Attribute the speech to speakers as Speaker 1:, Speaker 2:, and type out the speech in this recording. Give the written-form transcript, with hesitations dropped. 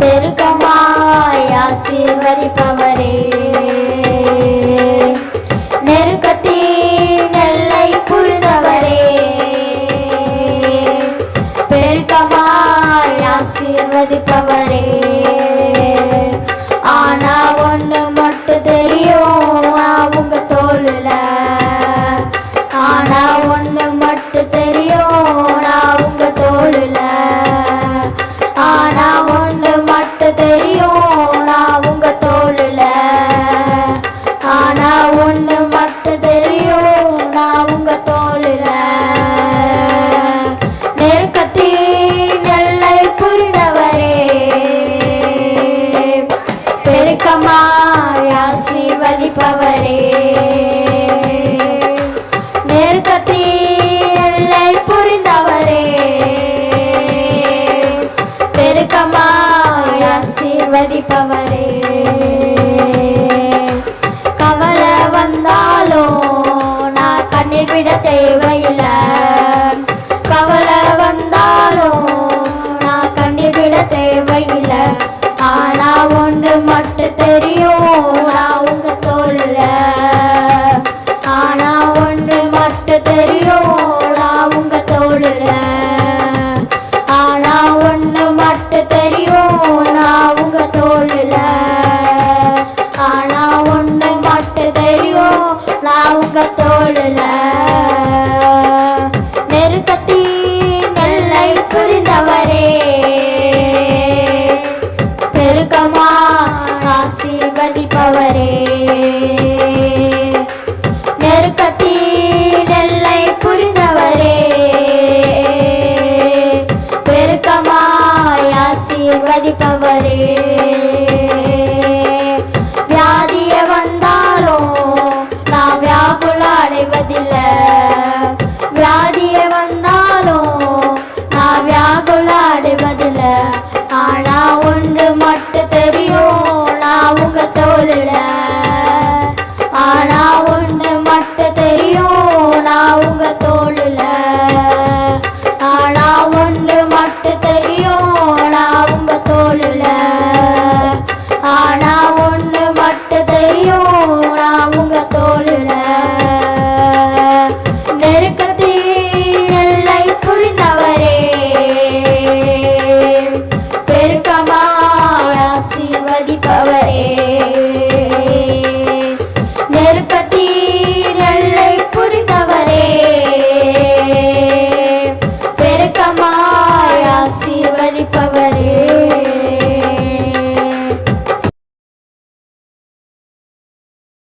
Speaker 1: பெருக்கமாய் ஆசீர்வதிப்பவரே, நெருக்கத்தின் எல்லை புரிந்தவரே, பெருக்கமாய் ஆசீர்வதிப்பவரே. ஆனா ஒண்ணு மட்டும் தெரியும் அவங்க தோளுல, ஆனா ஒண்ணு மட்டும் தெரியும் அவங்க தோளுல, ஆனா ஒண்ணு மட்டும் தெரியும் அவங்க தோளுல, ஆனா ஒண்ணு மட்டும் தெரியும் அவங்க தோளுல. நெருக்கத்தின் எல்லை புரிந்தவரே, பெருக்கமாய் ஆசீர்வதிப்பவரே, நெருக்கத்தின் எல்லை புரிந்தவரே, பெருக்கமாய் ஆசீர்வதிப்பவரே. கவலை வந்தாலும் நான் கண்ணீர் விட தேவையில்லை, கவலை வந்தாலும் நான் கண்ணீர் விட தேவையில்லை. ஆனா ஒன்று மட்டும்